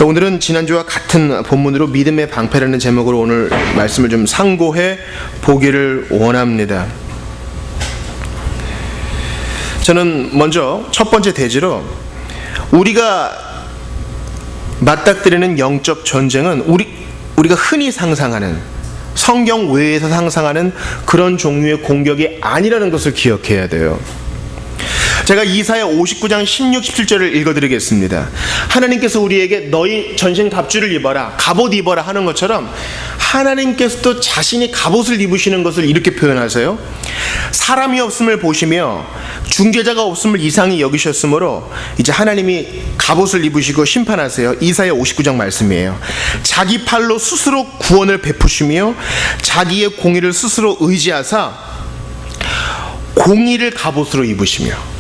자, 오늘은 지난주와 같은 본문으로 믿음의 방패라는 제목으로 오늘 말씀을 좀 상고해 보기를 원합니다. 저는 먼저 첫 번째 대지로 우리가 맞닥뜨리는 영적 전쟁은 우리가 흔히 상상하는, 성경 외에서 상상하는 그런 종류의 공격이 아니라는 것을 기억해야 돼요. 제가 이사야 59장 16, 17절을 읽어드리겠습니다. 하나님께서 우리에게 너희 전신 갑주를 입어라, 갑옷 입어라 하는 것처럼 하나님께서도 자신이 갑옷을 입으시는 것을 이렇게 표현하세요. 사람이 없음을 보시며 중재자가 없음을 이상히 여기셨으므로 이제 하나님이 갑옷을 입으시고 심판하세요. 이사야 59장 말씀이에요. 자기 팔로 스스로 구원을 베푸시며 자기의 공의를 스스로 의지하사 공의를 갑옷으로 입으시며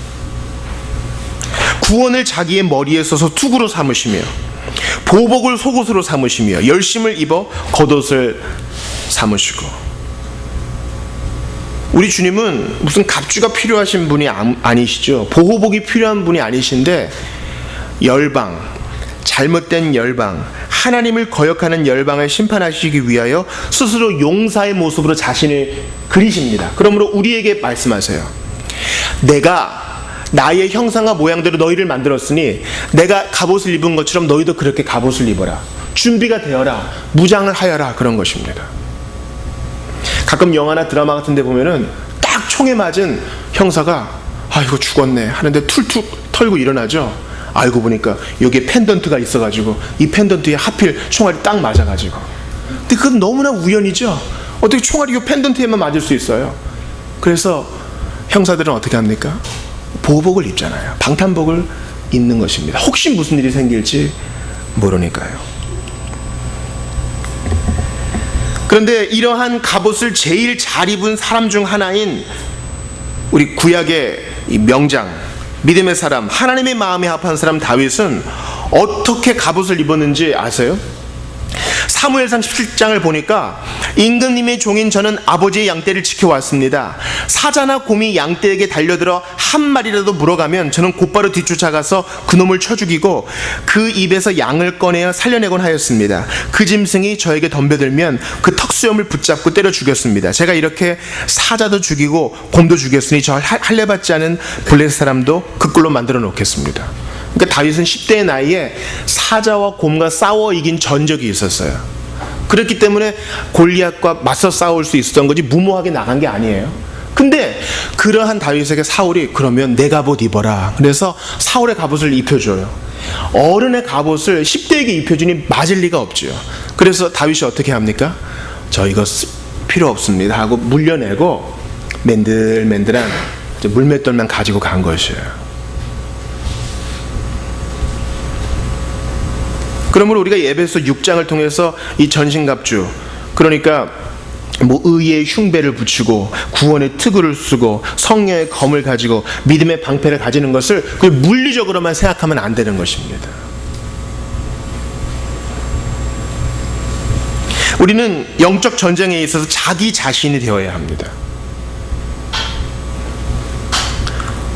구원을 자기의 머리에 써서 투구로 삼으시며 보복을 속옷으로 삼으시며 열심을 입어 겉옷을 삼으시고. 우리 주님은 무슨 갑주가 필요하신 분이 아니시죠. 보호복이 필요한 분이 아니신데 열방, 잘못된 열방, 하나님을 거역하는 열방을 심판하시기 위하여 스스로 용사의 모습으로 자신을 그리십니다. 그러므로 우리에게 말씀하세요. 내가 나의 형상과 모양대로 너희를 만들었으니 내가 갑옷을 입은 것처럼 너희도 그렇게 갑옷을 입어라. 준비가 되어라. 무장을 하여라. 그런 것입니다. 가끔 영화나 드라마 같은 데 보면은 딱 총에 맞은 형사가 이거 죽었네 하는데 툴툴 털고 일어나죠. 알고 보니까 여기에 펜던트가 있어가지고 이 펜던트에 하필 총알이 딱 맞아가지고. 근데 그건 너무나 우연이죠. 어떻게 총알이 이 펜던트에만 맞을 수 있어요. 그래서 형사들은 어떻게 합니까? 보복을 입잖아요. 방탄복을 입는 것입니다. 혹시 무슨 일이 생길지 모르니까요. 그런데 이러한 갑옷을 제일 잘 입은 사람 중 하나인 우리 구약의 이 명장, 믿음의 사람, 하나님의 마음에 합한 사람 다윗은 어떻게 갑옷을 입었는지 아세요? 사무엘상 17장을 보니까 임금님의 종인 저는 아버지의 양떼를 지켜왔습니다. 사자나 곰이 양떼에게 달려들어 한 마리라도 물어가면 저는 곧바로 뒤쫓아가서 그놈을 쳐 죽이고 그 입에서 양을 꺼내어 살려내곤 하였습니다. 그 짐승이 저에게 덤벼들면 그 턱수염을 붙잡고 때려 죽였습니다. 제가 이렇게 사자도 죽이고 곰도 죽였으니 저 할례받지 않은 블레셋 사람도 그 꼴로 만들어 놓겠습니다. 그러니까 다윗은 10대의 나이에 사자와 곰과 싸워 이긴 전적이 있었어요. 그렇기 때문에 골리앗과 맞서 싸울 수 있었던 거지 무모하게 나간 게 아니에요. 근데 그러한 다윗에게 사울이 그러면 내 갑옷 입어라. 그래서 사울의 갑옷을 입혀줘요. 어른의 갑옷을 10대에게 입혀주니 맞을 리가 없죠. 그래서 다윗이 어떻게 합니까? 저 이거 필요 없습니다 하고 물려내고 맨들맨들한 물맷돌만 가지고 간 것이에요. 그러므로 우리가 에베소 6장을 통해서 이 전신갑주, 그러니까 의의 흉배를 붙이고 구원의 특구를 쓰고 성령의 검을 가지고 믿음의 방패를 가지는 것을 물리적으로만 생각하면 안 되는 것입니다. 우리는 영적 전쟁에 있어서 자기 자신이 되어야 합니다.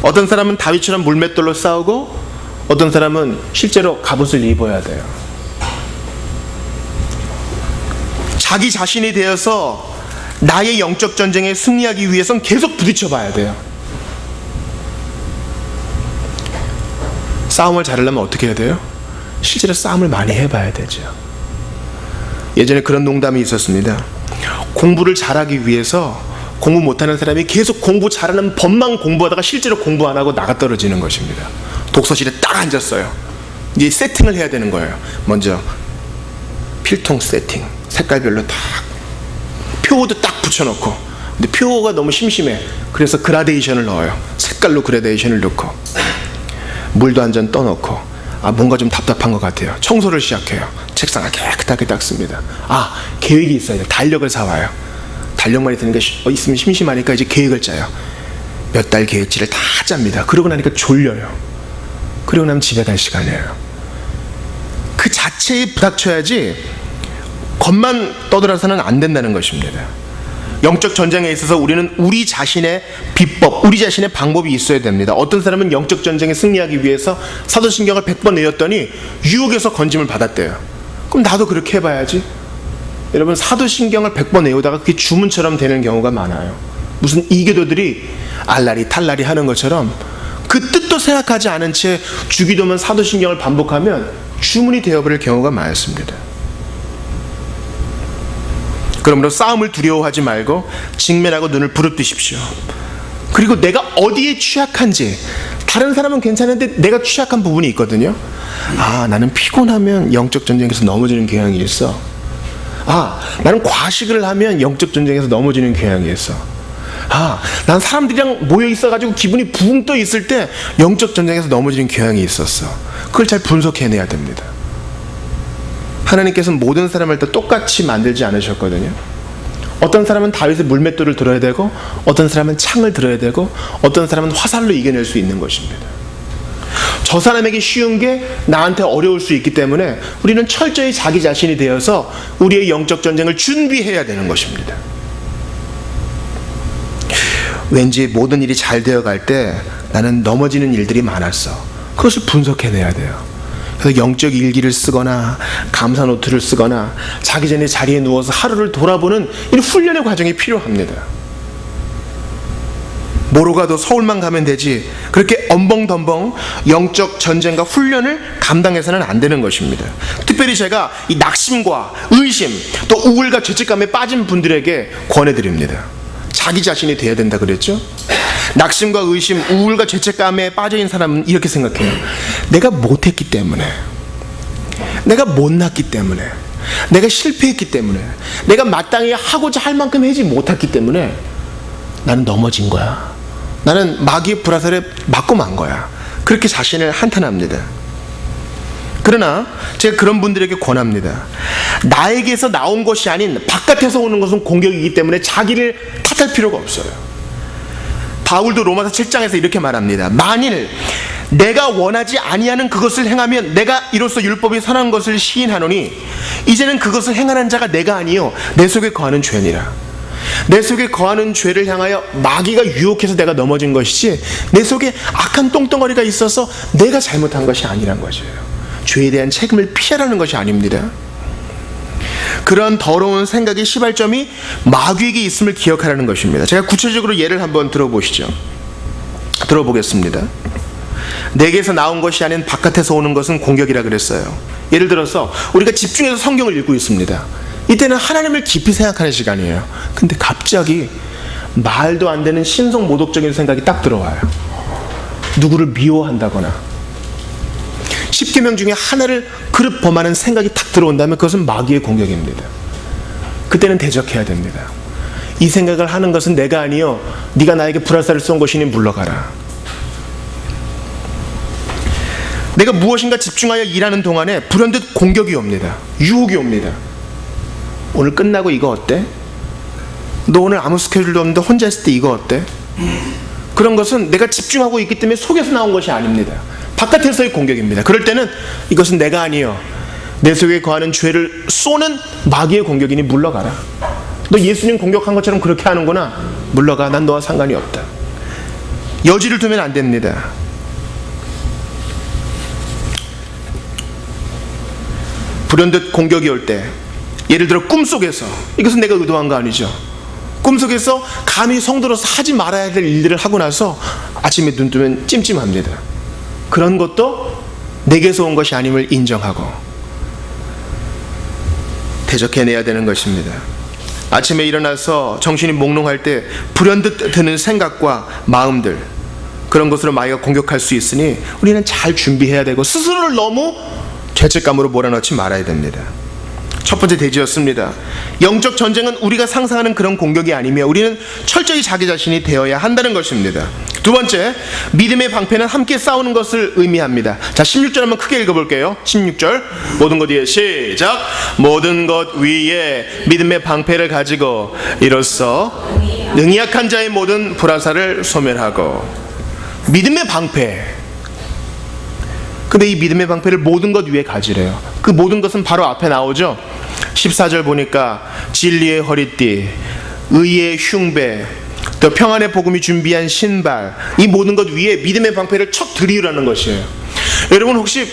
어떤 사람은 다윗처럼 물맷돌로 싸우고 어떤 사람은 실제로 갑옷을 입어야 돼요. 자기 자신이 되어서 나의 영적 전쟁에 승리하기 위해서는 계속 부딪혀 봐야 돼요. 싸움을 잘하려면 어떻게 해야 돼요? 실제로 싸움을 많이 해봐야 되죠. 예전에 그런 농담이 있었습니다. 공부를 잘하기 위해서 공부 못하는 사람이 계속 공부 잘하는 법만 공부하다가 실제로 공부 안 하고 나가 떨어지는 것입니다. 독서실에 딱 앉았어요. 이제 세팅을 해야 되는 거예요. 먼저 필통 세팅, 색깔별로 딱 표도 딱 붙여놓고, 근데 표가 너무 심심해. 그래서 그라데이션을 넣어요. 색깔로 그라데이션을 넣고 물도 한 잔 떠놓고 뭔가 좀 답답한 것 같아요. 청소를 시작해요. 책상을 깨끗하게 닦습니다. 계획이 있어야 돼요. 달력을 사와요. 달력만 있으면 심심하니까 이제 계획을 짜요. 몇 달 계획치를 다 짭니다. 그러고 나니까 졸려요. 그러고 나면 집에 갈 시간이에요. 그 자체에 부닥쳐야지 겉만 떠들어서는 안 된다는 것입니다. 영적 전쟁에 있어서 우리는 우리 자신의 비법, 우리 자신의 방법이 있어야 됩니다. 어떤 사람은 영적 전쟁에 승리하기 위해서 사도신경을 100번 외웠더니 유혹에서 건짐을 받았대요. 그럼 나도 그렇게 해봐야지. 여러분, 사도신경을 100번 외우다가 그게 주문처럼 되는 경우가 많아요. 무슨 이교도들이 알라리 탈라리 하는 것처럼 그 뜻도 생각하지 않은 채 주기도문 사도신경을 반복하면 주문이 되어버릴 경우가 많습니다. 그러므로 싸움을 두려워하지 말고 직면하고 눈을 부릅뜨십시오. 그리고 내가 어디에 취약한지, 다른 사람은 괜찮은데 내가 취약한 부분이 있거든요. 나는 피곤하면 영적 전쟁에서 넘어지는 경향이 있어. 나는 과식을 하면 영적 전쟁에서 넘어지는 경향이 있어. 난 사람들이랑 모여 있어가지고 기분이 붕 떠 있을 때 영적 전쟁에서 넘어지는 경향이 있었어. 그걸 잘 분석해내야 됩니다. 하나님께서는 모든 사람을 다 똑같이 만들지 않으셨거든요. 어떤 사람은 다윗의 물맷돌을 들어야 되고, 어떤 사람은 창을 들어야 되고, 어떤 사람은 화살로 이겨낼 수 있는 것입니다. 저 사람에게 쉬운 게 나한테 어려울 수 있기 때문에 우리는 철저히 자기 자신이 되어서 우리의 영적 전쟁을 준비해야 되는 것입니다. 왠지 모든 일이 잘 되어갈 때 나는 넘어지는 일들이 많았어. 그것을 분석해내야 돼요. 그래서 영적 일기를 쓰거나 감사 노트를 쓰거나 자기 전에 자리에 누워서 하루를 돌아보는 이 훈련의 과정이 필요합니다. 뭐로 가도 서울만 가면 되지, 그렇게 엄벙덤벙 영적 전쟁과 훈련을 감당해서는 안 되는 것입니다. 특별히 제가 이 낙심과 의심, 또 우울과 죄책감에 빠진 분들에게 권해드립니다. 자기 자신이 돼야 된다 그랬죠? 낙심과 의심, 우울과 죄책감에 빠져있는 사람은 이렇게 생각해요. 내가 못했기 때문에, 내가 못났기 때문에, 내가 실패했기 때문에, 내가 마땅히 하고자 할 만큼 하지 못했기 때문에 나는 넘어진 거야. 나는 마귀의 불화살에 맞고 만 거야. 그렇게 자신을 한탄합니다. 그러나 제가 그런 분들에게 권합니다. 나에게서 나온 것이 아닌 바깥에서 오는 것은 공격이기 때문에 자기를 탓할 필요가 없어요. 바울도 로마서 7장에서 이렇게 말합니다. 만일 내가 원하지 아니하는 그것을 행하면 내가 이로써 율법이 선한 것을 시인하노니 이제는 그것을 행하는 자가 내가 아니요 내 속에 거하는 죄니라. 내 속에 거하는 죄를 향하여 마귀가 유혹해서 내가 넘어진 것이지 내 속에 악한 똥덩어리가 있어서 내가 잘못한 것이 아니란 것이에요. 죄에 대한 책임을 피하라는 것이 아닙니다. 그런 더러운 생각의 시발점이 마귀에게 있음을 기억하라는 것입니다. 제가 구체적으로 예를 한번 들어보겠습니다. 내게서 나온 것이 아닌 바깥에서 오는 것은 공격이라 그랬어요. 예를 들어서 우리가 집중해서 성경을 읽고 있습니다. 이때는 하나님을 깊이 생각하는 시간이에요. 근데 갑자기 말도 안 되는 신성 모독적인 생각이 딱 들어와요. 누구를 미워한다거나 10계명 중에 하나를 그릇 범하는 생각이 탁 들어온다면 그것은 마귀의 공격입니다. 그때는 대적해야 됩니다. 이 생각을 하는 것은 내가 아니요 네가 나에게 불화살을 쏜 것이니 물러가라. 내가 무엇인가 집중하여 일하는 동안에 불현듯 공격이 옵니다. 유혹이 옵니다. 오늘 끝나고 이거 어때? 너 오늘 아무 스케줄도 없는데 혼자 있을 때 이거 어때? 그런 것은 내가 집중하고 있기 때문에 속에서 나온 것이 아닙니다. 바깥에서의 공격입니다. 그럴 때는 이것은 내가 아니요 내 속에 거하는 죄를 쏘는 마귀의 공격이니 물러가라. 너 예수님 공격한 것처럼 그렇게 하는구나. 물러가. 난 너와 상관이 없다. 여지를 두면 안 됩니다. 불현듯 공격이 올 때, 예를 들어 꿈속에서, 이것은 내가 의도한 거 아니죠. 꿈속에서 감히 성도로서 하지 말아야 될 일들을 하고 나서 아침에 눈 뜨면 찜찜합니다. 그런 것도 내게서 온 것이 아님을 인정하고 대적해내야 되는 것입니다. 아침에 일어나서 정신이 몽롱할 때 불현듯 드는 생각과 마음들, 그런 것으로 마귀가 공격할 수 있으니 우리는 잘 준비해야 되고 스스로를 너무 죄책감으로 몰아넣지 말아야 됩니다. 첫 번째 대지였습니다. 영적 전쟁은 우리가 상상하는 그런 공격이 아니며 우리는 철저히 자기 자신이 되어야 한다는 것입니다. 두 번째, 믿음의 방패는 함께 싸우는 것을 의미합니다. 자, 16절 한번 크게 읽어볼게요. 16절 모든 것 위에 시작. 모든 것 위에 믿음의 방패를 가지고 이로써 능히 약한 자의 모든 불화살을 소멸하고. 믿음의 방패. 근데 이 믿음의 방패를 모든 것 위에 가지래요. 그 모든 것은 바로 앞에 나오죠. 14절 보니까 진리의 허리띠, 의의 흉배, 또 평안의 복음이 준비한 신발, 이 모든 것 위에 믿음의 방패를 척 들이우라는 것이에요. 여러분 혹시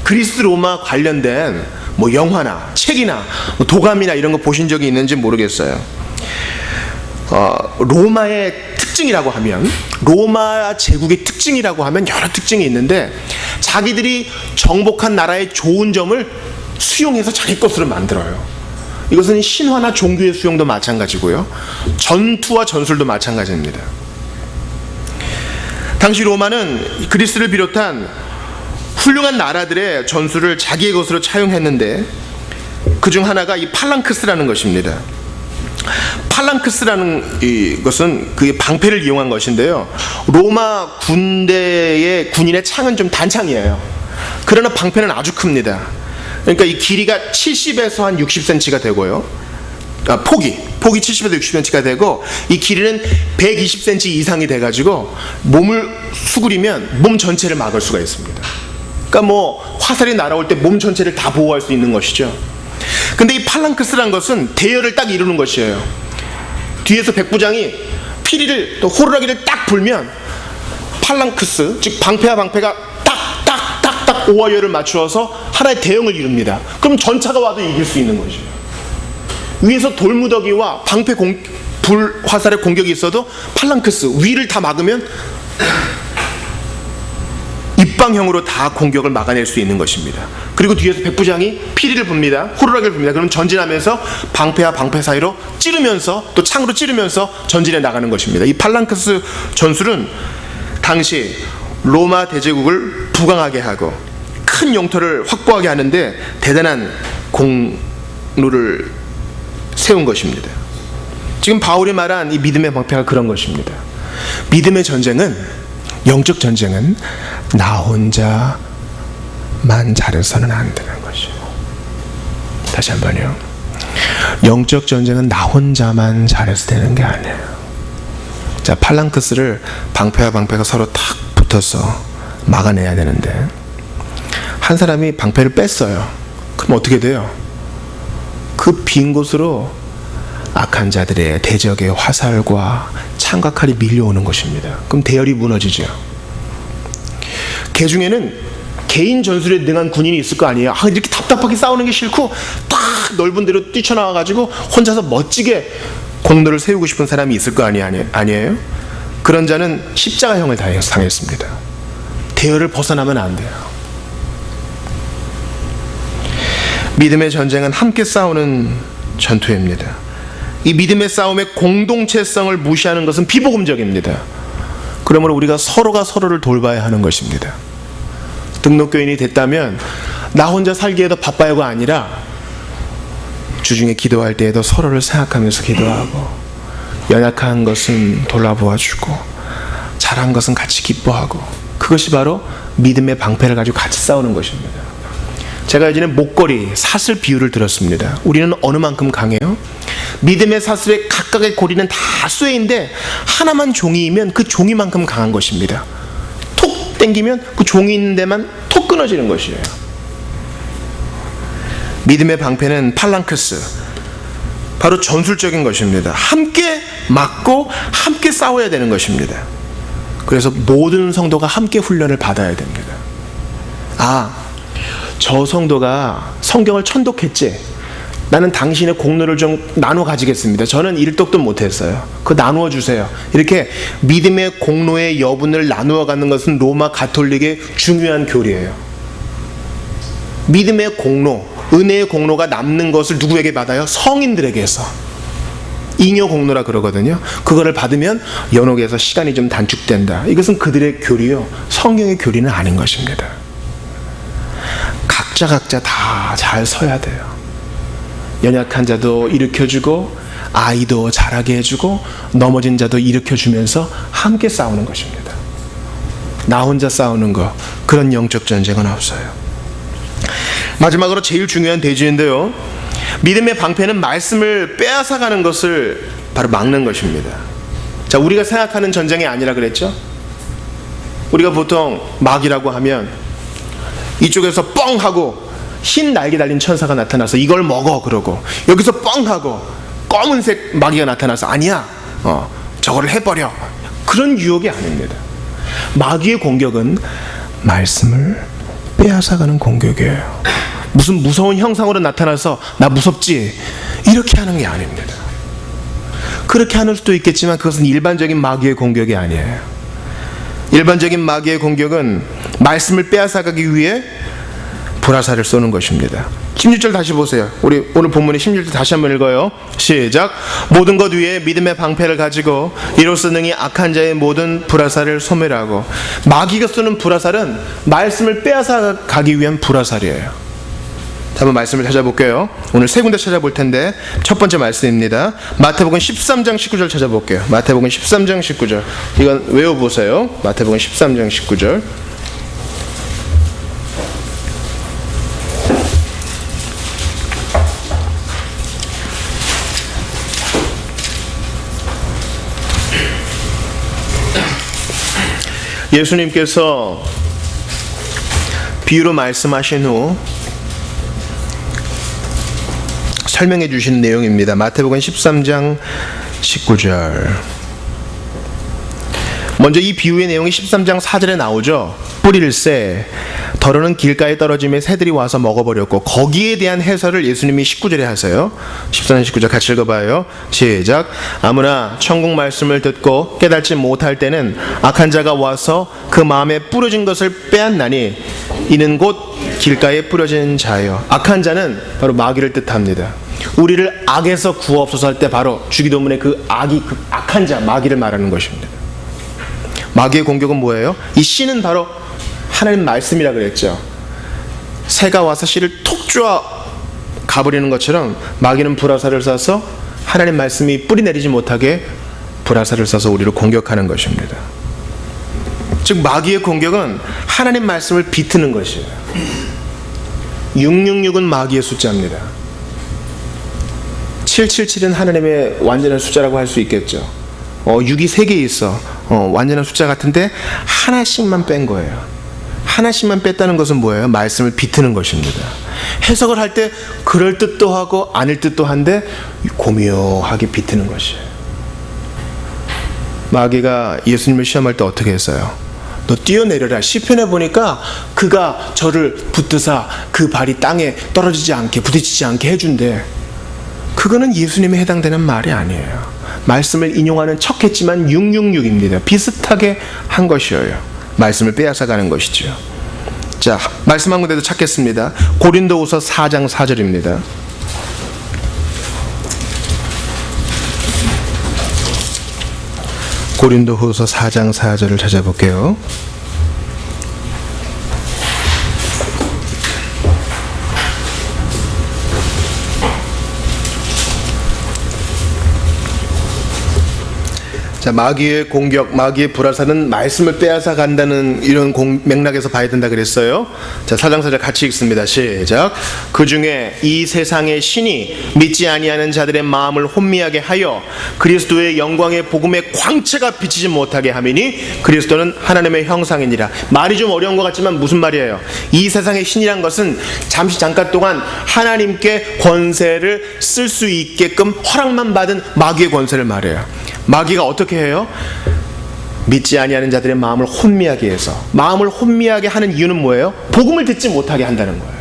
그리스 로마 관련된 영화나 책이나 도감이나 이런 거 보신 적이 있는지 모르겠어요. 로마의 특징이라고 하면, 로마 제국의 특징이라고 하면 여러 특징이 있는데, 자기들이 정복한 나라의 좋은 점을 수용해서 자기 것으로 만들어요. 이것은 신화나 종교의 수용도 마찬가지고요, 전투와 전술도 마찬가지입니다. 당시 로마는 그리스를 비롯한 훌륭한 나라들의 전술을 자기의 것으로 차용했는데, 그중 하나가 이 팔랑크스라는 것입니다. 팔랑크스라는 것은 그 방패를 이용한 것인데요, 로마 군대의 군인의 창은 좀 단창이에요. 그러나 방패는 아주 큽니다. 그러니까 이 길이가 70에서 한 60cm가 되고요, 폭이 70에서 60cm가 되고, 이 길이는 120cm 이상이 돼가지고 몸을 수그리면 몸 전체를 막을 수가 있습니다. 그러니까 화살이 날아올 때 몸 전체를 다 보호할 수 있는 것이죠. 근데 이 팔랑크스란 것은 대열을 딱 이루는 것이에요. 뒤에서 백부장이 피리를 또 호루라기를 딱 불면 팔랑크스, 즉 방패와 방패가 딱딱딱딱 오와이어를 맞추어서 하나의 대형을 이룹니다. 그럼 전차가 와도 이길 수 있는 것이에요. 위에서 돌무더기와 방패 불 화살의 공격이 있어도 팔랑크스 위를 다 막으면 입방형으로 다 공격을 막아낼 수 있는 것입니다. 그리고 뒤에서 백부장이 피리를 붑니다. 호루라기를 붑니다. 그럼 전진하면서 방패와 방패 사이로 찌르면서, 또 창으로 찌르면서 전진해 나가는 것입니다. 이 팔랑크스 전술은 당시 로마 대제국을 부강하게 하고 큰 영토를 확보하게 하는데 대단한 공로를 세운 것입니다. 지금 바울이 말한 이 믿음의 방패가 그런 것입니다. 믿음의 전쟁은, 영적 전쟁은 나 혼자만 잘해서는 안 되는 것이에요. 다시 한번요. 영적 전쟁은 나 혼자만 잘해서 되는 게 아니에요. 자, 팔랑크스를 방패와 방패가 서로 탁 붙어서 막아내야 되는데, 한 사람이 방패를 뺐어요. 그럼 어떻게 돼요? 그 빈 곳으로 악한 자들의 대적의 화살과 창과 칼이 밀려오는 것입니다. 그럼 대열이 무너지죠. 개중에는 개인 전술에 능한 군인이 있을 거 아니에요. 이렇게 답답하게 싸우는 게 싫고 딱 넓은 데로 뛰쳐나와가지고 혼자서 멋지게 공로를 세우고 싶은 사람이 있을 거 아니에요? 그런 자는 십자가형을 당했습니다. 대열을 벗어나면 안 돼요. 믿음의 전쟁은 함께 싸우는 전투입니다. 이 믿음의 싸움의 공동체성을 무시하는 것은 비복음적입니다. 그러므로 우리가 서로가 서로를 돌봐야 하는 것입니다. 등록교인이 됐다면 나 혼자 살기에도 바빠요가 아니라 주중에 기도할 때에도 서로를 생각하면서 기도하고, 연약한 것은 돌아보아주고, 잘한 것은 같이 기뻐하고, 그것이 바로 믿음의 방패를 가지고 같이 싸우는 것입니다. 제가 예전에 목걸이, 사슬 비유를 들었습니다. 우리는 어느 만큼 강해요? 믿음의 사슬의 각각의 고리는 다 쇠인데 하나만 종이이면 그 종이만큼 강한 것입니다. 톡 당기면 그 종이 있는 데만 톡 끊어지는 것이에요. 믿음의 방패는 팔랑크스, 바로 전술적인 것입니다. 함께 막고 함께 싸워야 되는 것입니다. 그래서 모든 성도가 함께 훈련을 받아야 됩니다. 저 성도가 성경을 천독했지, 나는 당신의 공로를 좀 나눠 가지겠습니다. 저는 일독도 못했어요. 그거 나누어 주세요. 이렇게 믿음의 공로의 여분을 나누어 가는 것은 로마 가톨릭의 중요한 교리예요. 믿음의 공로, 은혜의 공로가 남는 것을 누구에게 받아요? 성인들에게서. 잉여 공로라 그러거든요. 그거를 받으면 연옥에서 시간이 좀 단축된다. 이것은 그들의 교리요, 성경의 교리는 아닌 것입니다. 각자 다 잘 서야 돼요. 연약한 자도 일으켜주고, 아이도 자라게 해주고, 넘어진 자도 일으켜주면서 함께 싸우는 것입니다. 나 혼자 싸우는 거, 그런 영적 전쟁은 없어요. 마지막으로 제일 중요한 대지인데요, 믿음의 방패는 말씀을 빼앗아가는 것을 바로 막는 것입니다. 자, 우리가 생각하는 전쟁이 아니라 그랬죠? 우리가 보통 막이라고 하면 이쪽에서 뻥 하고 흰 날개 달린 천사가 나타나서 이걸 먹어 그러고, 여기서 뻥 하고 검은색 마귀가 나타나서 아니야, 저거를 해버려, 그런 유혹이 아닙니다. 마귀의 공격은 말씀을 빼앗아가는 공격이에요. 무슨 무서운 형상으로 나타나서 나 무섭지, 이렇게 하는 게 아닙니다. 그렇게 하는 수도 있겠지만 그것은 일반적인 마귀의 공격이 아니에요. 일반적인 마귀의 공격은 말씀을 빼앗아가기 위해 불화살을 쏘는 것입니다. 16절 다시 보세요. 우리 오늘 본문의 16절 다시 한번 읽어요. 시작. 모든 것 위에 믿음의 방패를 가지고 이로써 능히 악한 자의 모든 불화살을 소멸하고. 마귀가 쏘는 불화살은 말씀을 빼앗아가기 위한 불화살이에요. 한번 말씀을 찾아볼게요. 오늘 세 군데 찾아볼 텐데 첫 번째 말씀입니다. 마태복음 13장 19절 찾아볼게요. 마태복음 13장 19절. 이건 외워보세요. 마태복음 13장 19절. 예수님께서 비유로 말씀하신 후 설명해 주시는 내용입니다. 마태복음 13장 19절. 먼저 이 비유의 내용이 13장 4절에 나오죠. 뿌릴새 더러는 길가에 떨어짐에 새들이 와서 먹어버렸고, 거기에 대한 해설을 예수님이 19절에 하세요. 13장 19절 같이 읽어봐요. 시작. 아무나 천국 말씀을 듣고 깨닫지 못할 때는 악한 자가 와서 그 마음에 뿌려진 것을 빼앗나니 이는 곧 길가에 뿌려진 자예요. 악한 자는 바로 마귀를 뜻합니다. 우리를 악에서 구하옵소서 할 때 바로 주기도문에 그 악이, 그 악한 자 마귀를 말하는 것입니다. 마귀의 공격은 뭐예요? 이 씨는 바로 하나님 말씀이라 그랬죠. 새가 와서 씨를 톡 쪼아 가버리는 것처럼 마귀는 불화살을 쏴서 하나님 말씀이 뿌리 내리지 못하게 불화살을 쏴서 우리를 공격하는 것입니다. 즉 마귀의 공격은 하나님 말씀을 비트는 것이에요. 666은 마귀의 숫자입니다. 777은 하나님의 완전한 숫자라고 할 수 있겠죠. 6이 3개 있어. 완전한 숫자 같은데 하나씩만 뺀 거예요. 하나씩만 뺐다는 것은 뭐예요? 말씀을 비트는 것입니다. 해석을 할 때 그럴 듯도 하고 아닐 듯도 한데 고묘하게 비트는 것이에요. 마귀가 예수님을 시험할 때 어떻게 했어요? 너 뛰어내려라. 시편에 보니까 그가 저를 붙드사 그 발이 땅에 떨어지지 않게, 부딪히지 않게 해준대. 그거는 예수님에 해당되는 말이 아니에요. 말씀을 인용하는 척했지만 666입니다. 비슷하게 한 것이에요. 말씀을 빼앗아가는 것이죠. 자, 말씀 한 군데도 찾겠습니다. 고린도후서 4장 4절입니다. 고린도후서 4장 4절을 찾아볼게요. 자, 마귀의 공격, 마귀의 불화살은 말씀을 빼앗아 간다는 이런 맥락에서 봐야 된다 그랬어요. 자, 4장 4절 같이 읽습니다. 시작. 그 중에 이 세상의 신이 믿지 아니하는 자들의 마음을 혼미하게 하여 그리스도의 영광의 복음의 광채가 비치지 못하게 하미니 그리스도는 하나님의 형상이니라. 말이 좀 어려운 것 같지만 무슨 말이에요? 이 세상의 신이란 것은 잠깐 동안 하나님께 권세를 쓸 수 있게끔 허락만 받은 마귀의 권세를 말해요. 마귀가 어떻게 해요? 믿지 아니하는 자들의 마음을 혼미하게 해서, 마음을 혼미하게 하는 이유는 뭐예요? 복음을 듣지 못하게 한다는 거예요.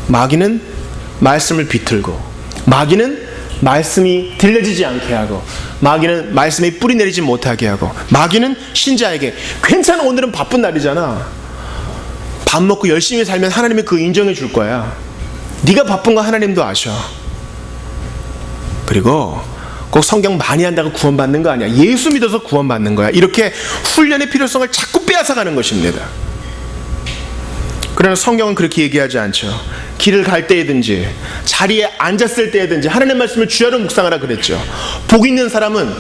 마귀는 말씀을 비틀고, 마귀는 말씀이 들려지지 않게 하고, 마귀는 말씀이 뿌리 내리지 못하게 하고, 마귀는 신자에게 괜찮아, 오늘은 바쁜 날이잖아, 밥 먹고 열심히 살면 하나님이 그거 인정해 줄 거야, 네가 바쁜 거 하나님도 아셔, 그리고 꼭 성경 많이 한다고 구원받는 거 아니야, 예수 믿어서 구원받는 거야, 이렇게 훈련의 필요성을 자꾸 빼앗아가는 것입니다. 그러나 성경은 그렇게 얘기하지 않죠. 길을 갈 때이든지 자리에 앉았을 때이든지 하나님의 말씀을 주야로 묵상하라 그랬죠. 복 있는 사람은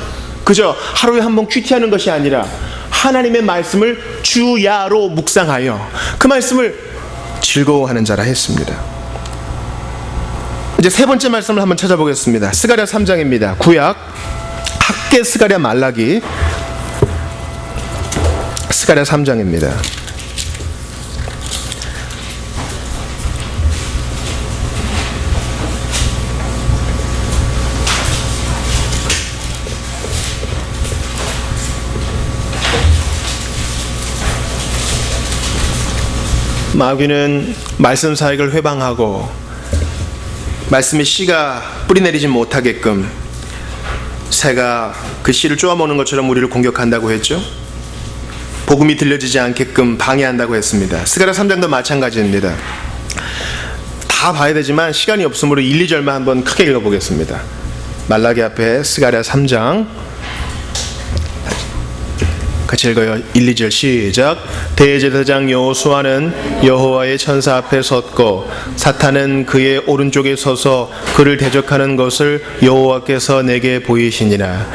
그저 하루에 한 번 큐티하는 것이 아니라 하나님의 말씀을 주야로 묵상하여 그 말씀을 즐거워하는 자라 했습니다. 이제 세 번째 말씀을 한번 찾아보겠습니다. 스가랴 3장입니다. 구약 학개 스가랴 말라기 스가랴 3장입니다. 마귀는 말씀 사역을 회방하고 말씀의 씨가 뿌리내리지 못하게끔 새가 그 씨를 쪼아먹는 것처럼 우리를 공격한다고 했죠. 복음이 들려지지 않게끔 방해한다고 했습니다. 스가랴 3장도 마찬가지입니다. 다 봐야 되지만 시간이 없으므로 1, 2절만 한번 크게 읽어보겠습니다. 말라기 앞에 스가랴 3장 같이 읽어요. 1, 2절 시작. 대제사장 여호수아는 여호와의 천사 앞에 섰고 사탄은 그의 오른쪽에 서서 그를 대적하는 것을 여호와께서 내게 보이시니라.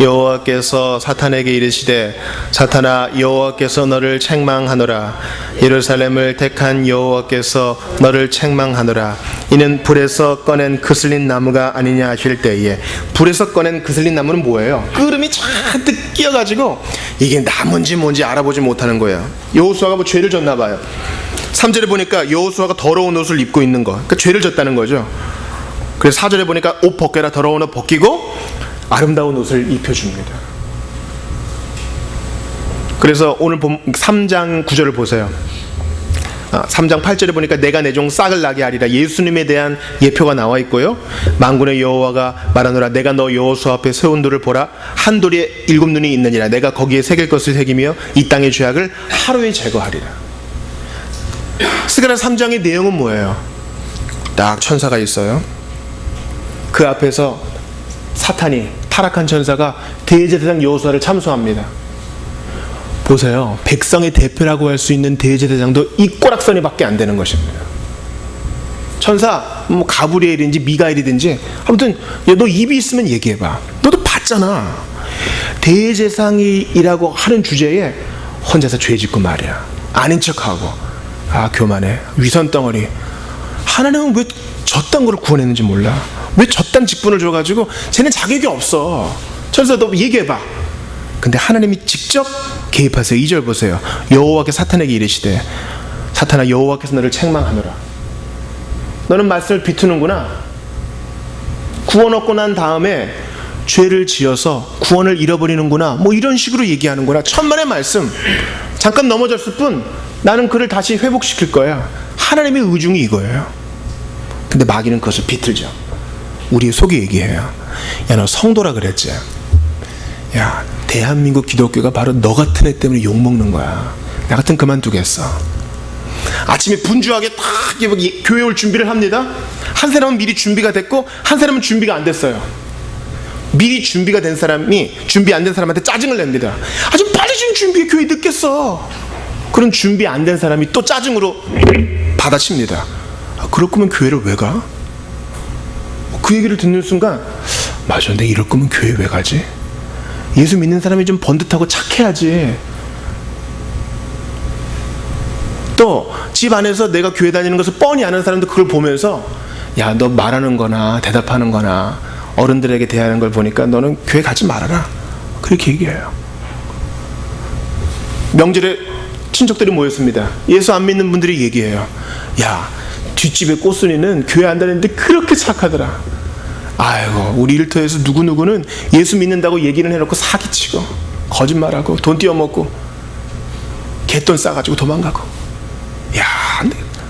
여호와께서 사탄에게 이르시되 사탄아 여호와께서 너를 책망하노라. 예루살렘을 택한 여호와께서 너를 책망하노라. 이는 불에서 꺼낸 그슬린 나무가 아니냐 하실 때에, 불에서 꺼낸 그슬린 나무는 뭐예요? 끓음이 잔뜩 끼어가지고 이게 나무인지 뭔지 알아보지 못하는 거예요. 여호수아가 뭐 죄를 졌나 봐요. 3절에 보니까 여호수아가 더러운 옷을 입고 있는 거, 그러니까 죄를 졌다는 거죠. 그래서 4절에 보니까 옷 벗겨라, 더러운 옷 벗기고 아름다운 옷을 입혀줍니다. 그래서 오늘 3장 9절을 보세요. 3장 8절에 보니까 내가 내 종 싹을 나게 하리라. 예수님에 대한 예표가 나와 있고요. 만군의 여호와가 말하노라. 내가 너 여호수아 앞에 세운 돌을 보라. 한 돌에 7눈이 있느니라. 내가 거기에 새길 것을 새기며 이 땅의 죄악을 하루에 제거하리라. 스가랴 3장의 내용은 뭐예요? 딱 천사가 있어요. 그 앞에서 사탄이, 타락한 천사가 대제사장 여호수아를 참소합니다. 보세요. 백성의 대표라고 할 수 있는 대제사장도 이 꼬락서니밖에 안 되는 것입니다. 천사, 뭐 가브리엘인지 미가엘이든지 아무튼 너 입이 있으면 얘기해봐. 너도 봤잖아. 대제사장이라고 하는 주제에 혼자서 죄 짓고 말이야. 아닌 척하고 교만해. 위선 덩어리. 하나님은 왜 저딴 걸 구원했는지 몰라. 왜 저딴 직분을 줘가지고 쟤는 자격이 없어. 천사 너 얘기해봐. 근데 하나님이 직접 개입하세요. 2절 보세요. 여호와께 사탄에게 이르시되 사탄아 여호와께서 너를 책망하노라. 너는 말씀을 비투는구나. 구원 얻고 난 다음에 죄를 지어서 구원을 잃어버리는구나. 뭐 이런 식으로 얘기하는구나. 천만의 말씀. 잠깐 넘어졌을 뿐 나는 그를 다시 회복시킬 거야. 하나님의 의중이 이거예요. 근데 마귀는 그것을 비틀죠. 우리 속에 얘기해요. 야, 너 성도라 그랬지? 야, 대한민국 기독교가 바로 너 같은 애 때문에 욕먹는 거야. 나 같은 그만두겠어. 아침에 분주하게 딱 교회 올 준비를 합니다. 한 사람은 미리 준비가 됐고 한 사람은 준비가 안 됐어요. 미리 준비가 된 사람이 준비 안 된 사람한테 짜증을 냅니다. 좀 빨리 좀 준비해. 교회 늦겠어. 그런 준비 안 된 사람이 또 짜증으로 받아칩니다. 그럴 거면 교회를 왜 가? 그 얘기를 듣는 순간 맞아, 근데 이럴 거면 교회 왜 가지? 예수 믿는 사람이 좀 번듯하고 착해야지. 또 집 안에서 내가 교회 다니는 것을 뻔히 아는 사람도 그걸 보면서 야, 너 말하는 거나 대답하는 거나 어른들에게 대하는 걸 보니까 너는 교회 가지 말아라. 그렇게 얘기해요. 명절에 친척들이 모였습니다. 예수 안 믿는 분들이 얘기해요. 야, 뒷집에 꽃순이는 교회 안 다니는데 그렇게 착하더라. 아이고, 우리 일터에서 누구누구는 예수 믿는다고 얘기는 해놓고 사기치고 거짓말하고 돈 띄어먹고 갯돈 싸가지고 도망가고. 야,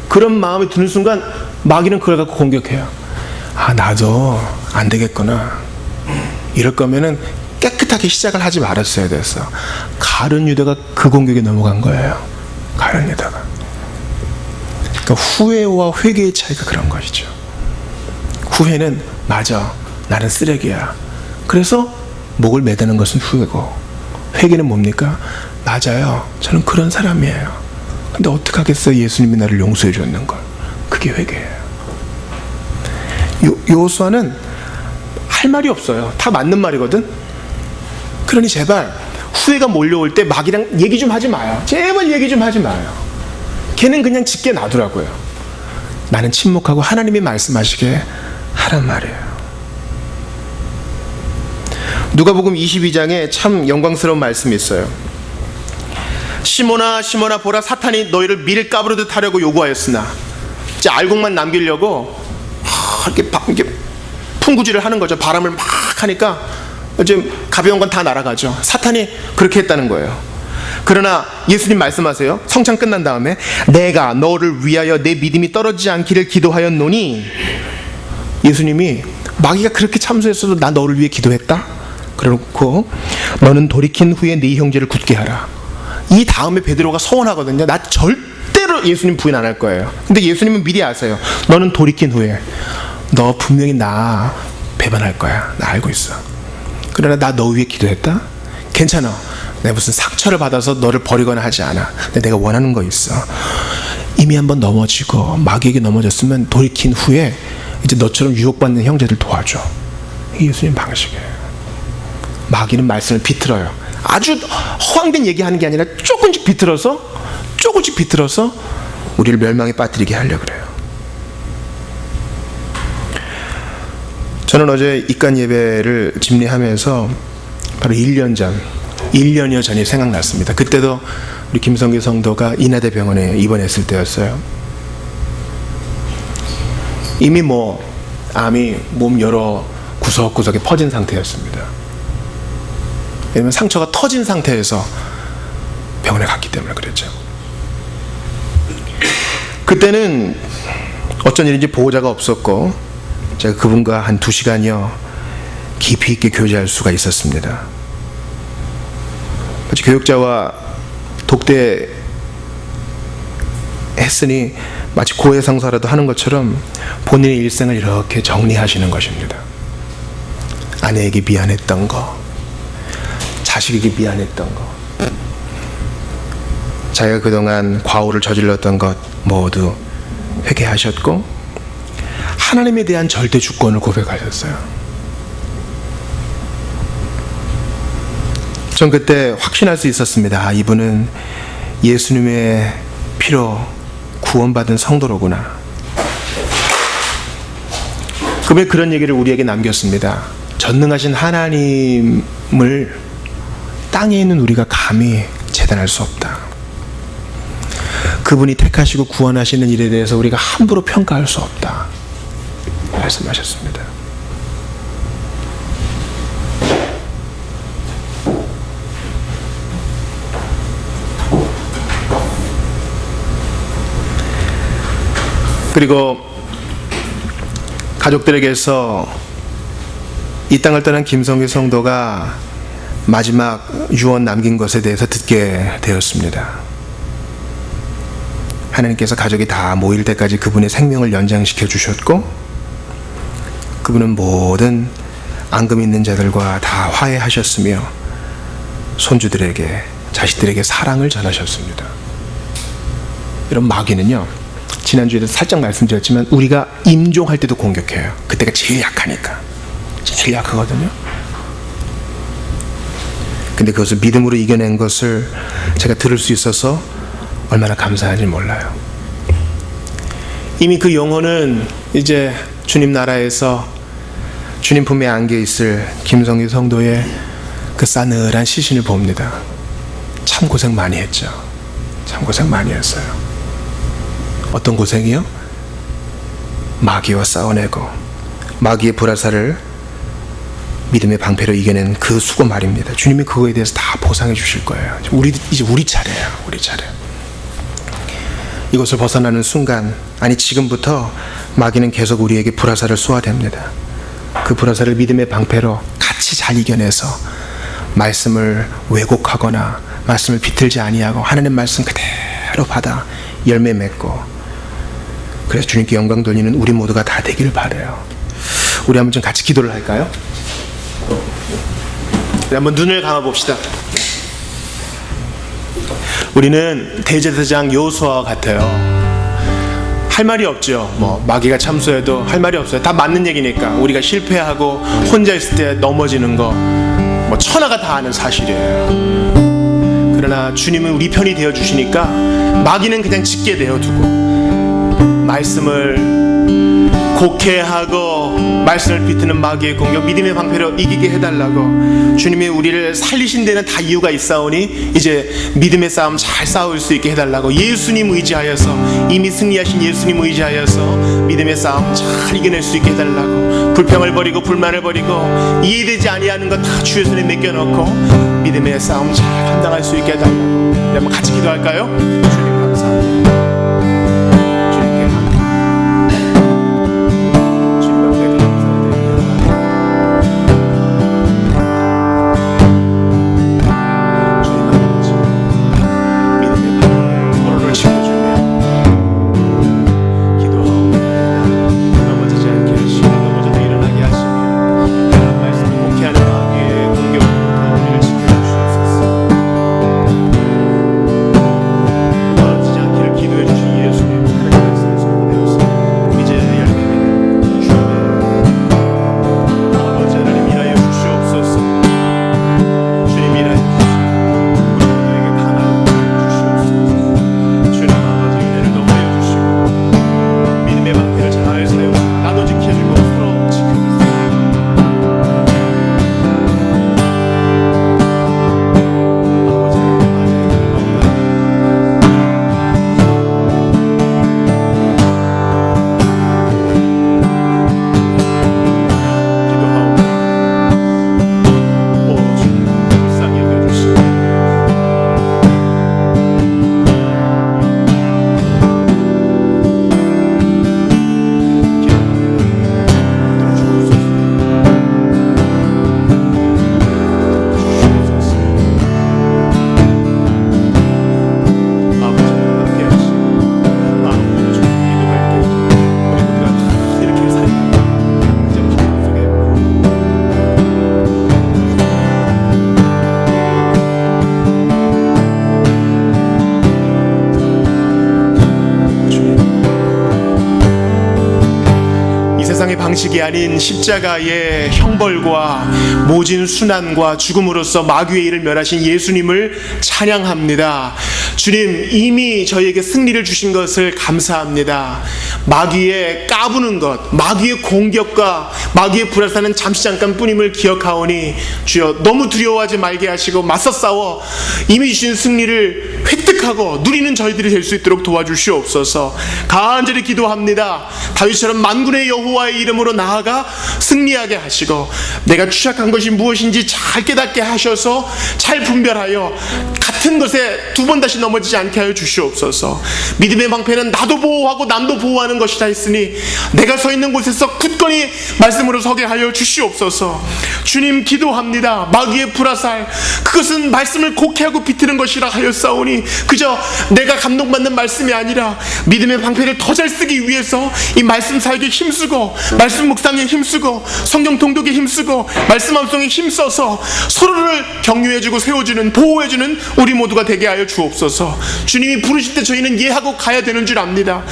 그런 마음이 드는 순간 마귀는 그걸 갖고 공격해요. 나도 안 되겠구나. 이럴 거면은 깨끗하게 시작을 하지 말았어야 됐어. 가룟 유다가 그 공격에 넘어간 거예요. 가룟 유다가. 그러니까 후회와 회개의 차이가 그런 것이죠. 후회는 맞아, 나는 쓰레기야. 그래서 목을 매다는 것은 후회고, 회개는 뭡니까? 맞아요, 저는 그런 사람이에요. 근데 어떡하겠어요, 예수님이 나를 용서해 줬는 걸. 그게 회개예요. 여호수아는 할 말이 없어요. 다 맞는 말이거든. 그러니 제발 후회가 몰려올 때 마귀랑 얘기 좀 하지 마요. 제발 얘기 좀 하지 마요. 걔는 그냥 짙게 놔두라고요. 나는 침묵하고 하나님이 말씀하시게 하란 말이에요. 누가복음 22장에 참 영광스러운 말씀이 있어요. 시몬아 시몬아 보라, 사탄이 너희를 밀 까부르듯 하려고 요구하였으나, 이제 알곡만 남기려고 이렇게 풍구질을 하는 거죠. 바람을 막 하니까 이제 가벼운 건 다 날아가죠. 사탄이 그렇게 했다는 거예요. 그러나 예수님 말씀하세요. 성찬 끝난 다음에 내가 너를 위하여 내 믿음이 떨어지지 않기를 기도하였노니, 예수님이 마귀가 그렇게 참소했어도 나 너를 위해 기도했다? 그래놓고 너는 돌이킨 후에 네 형제를 굳게 하라. 이 다음에 베드로가 서원하거든요. 나 절대로 예수님 부인 안 할 거예요. 근데 예수님은 미리 아세요. 너는 돌이킨 후에 너 분명히 나 배반할 거야. 나 알고 있어. 그러나 나 너 위해 기도했다? 괜찮아. 내가 무슨 상처를 받아서 너를 버리거나 하지 않아. 근데 내가 원하는 거 있어. 이미 한번 넘어지고 마귀에게 넘어졌으면 돌이킨 후에 이제 너처럼 유혹받는 형제들 도와줘. 이게 예수님 방식이에요. 마귀는 말씀을 비틀어요. 아주 허황된 얘기하는 게 아니라 조금씩 비틀어서 우리를 멸망에 빠뜨리게 하려고 그래요. 저는 어제 입간 예배를 집례하면서 바로 1년여 전이 생각났습니다. 그때도 우리 김성기 성도가 인하대 병원에 입원했을 때였어요. 이미 암이 몸 여러 구석구석에 퍼진 상태였습니다. 왜냐면 상처가 터진 상태에서 병원에 갔기 때문에 그랬죠. 그때는 어쩐 일인지 보호자가 없었고 제가 그분과 한 2시간여 깊이 있게 교제할 수가 있었습니다. 마치 교육자와 독대 했으니 마치 고해상사라도 하는 것처럼 본인의 일생을 이렇게 정리하시는 것입니다. 아내에게 미안했던 거, 자식에게 미안했던 거, 자기가 그동안 과오를 저질렀던 것 모두 회개하셨고 하나님에 대한 절대 주권을 고백하셨어요. 전 그때 확신할 수 있었습니다. 이분은 예수님의 피로 구원받은 성도로구나. 그분이 그런 얘기를 우리에게 남겼습니다. 전능하신 하나님을 땅에 있는 우리가 감히 재단할 수 없다. 그분이 택하시고 구원하시는 일에 대해서 우리가 함부로 평가할 수 없다 말씀하셨습니다. 그리고 가족들에게서 이 땅을 떠난 김성기 성도가 마지막 유언 남긴 것에 대해서 듣게 되었습니다. 하나님께서 가족이 다 모일 때까지 그분의 생명을 연장시켜 주셨고 그분은 모든 앙금 있는 자들과 다 화해하셨으며 손주들에게, 자식들에게 사랑을 전하셨습니다. 이런 마귀는요, 지난주에도 살짝 말씀드렸지만 우리가 임종할 때도 공격해요. 그때가 제일 약하니까. 제일 약하거든요. 근데 그것을 믿음으로 이겨낸 것을 제가 들을 수 있어서 얼마나 감사한지 몰라요. 이미 그 영혼은 이제 주님 나라에서 주님 품에 안겨 있을 김성기 성도의 그 싸늘한 시신을 봅니다. 참 고생 많이 했죠. 참 고생 많이 했어요. 어떤 고생이요? 마귀와 싸워내고 마귀의 불화살을 믿음의 방패로 이겨낸 그 수고 말입니다. 주님이 그거에 대해서 다 보상해 주실 거예요. 이제 우리 차례예요. 우리 차례. 이것을 벗어나는 순간, 아니 지금부터 마귀는 계속 우리에게 불화살을 쏘아댑니다. 그 불화살을 믿음의 방패로 같이 잘 이겨내서 말씀을 왜곡하거나 말씀을 비틀지 아니하고 하나님 말씀 그대로 받아 열매 맺고, 그래서 주님께 영광 돌리는 우리 모두가 다 되기를 바라요. 우리 한번 좀 같이 기도를 할까요? 한번 눈을 감아 봅시다. 우리는 대제사장 여호수아와 같아요. 할 말이 없죠. 마귀가 참소해도 할 말이 없어요. 다 맞는 얘기니까. 우리가 실패하고 혼자 있을 때 넘어지는 거 천하가 다 아는 사실이에요. 그러나 주님은 우리 편이 되어 주시니까 마귀는 그냥 짖게 내어두고 말씀을 곡해하고 말씀을 비트는 마귀의 공격, 믿음의 방패로 이기게 해달라고 주님이 우리를 살리신 데는 다 이유가 있사오니 이제 믿음의 싸움 잘 싸울 수 있게 해달라고 예수님 의지하여서, 이미 승리하신 예수님 의지하여서 믿음의 싸움 잘 이겨낼 수 있게 해달라고, 불평을 버리고 불만을 버리고 이해되지 아니하는 것 다 주의 손에 맡겨놓고 믿음의 싸움 잘 감당할 수 있게 해달라고. 한번 같이 기도할까요? 주님 감사합니다. 세상의 방식이 아닌 십자가의 형벌과 모진 순환과 죽음으로써 마귀의 일을 멸하신 예수님을 찬양합니다. 주님, 이미 저희에게 승리를 주신 것을 감사합니다. 마귀의 까부는 것, 마귀의 공격과 마귀의 불화사는 잠시 잠깐뿐임을 기억하오니 주여, 너무 두려워하지 말게 하시고 맞서 싸워 이미 주신 승리를 획득하고 누리는 저희들이 될 수 있도록 도와주시옵소서. 간절히 기도합니다. 다윗처럼 만군의 여호와의 이름으로 나아가 승리하게 하시고 내가 취약한 것이 무엇인지 잘 깨닫게 하셔서 잘 분별하여 같은 것에 두 번 다시 넘어지지 않게 하여 주시옵소서. 믿음의 방패는 나도 보호하고 남도 보호하는 것이다 했으니 내가 서 있는 곳에서 굳건히 말씀으로 서게 하여 주시옵소서. 주님, 기도합니다. 마귀의 불화살, 그것은 말씀을 곡해하고 비트는 것이라 하였사오니 그저 내가 감동받는 말씀이 아니라 믿음의 방패를 더 잘 쓰기 위해서 이 말씀 사역에 힘쓰고 말씀 묵상에 힘쓰고 성경 통독에 힘쓰고 말씀 암송에 힘써서 서로를 격려해주고 세워주는, 보호해주는 우리 모두가 되게 하여 주옵소서. 주님이 부르실 때 저희는 예하고 가야 되는 줄 압니다.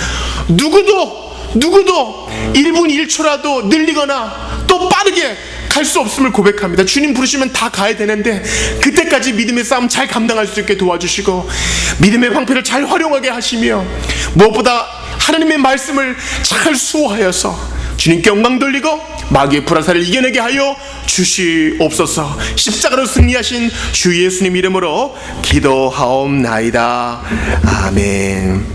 누구도 1분 1초라도 늘리거나 또 빠르게 갈 수 없음을 고백합니다. 주님 부르시면 다 가야 되는데 그때까지 믿음의 싸움 잘 감당할 수 있게 도와주시고 믿음의 방패를 잘 활용하게 하시며 무엇보다 하나님의 말씀을 잘 수호하여서 주님께 영광 돌리고 마귀의 불화살을 이겨내게 하여 주시옵소서. 십자가로 승리하신 주 예수님 이름으로 기도하옵나이다. 아멘.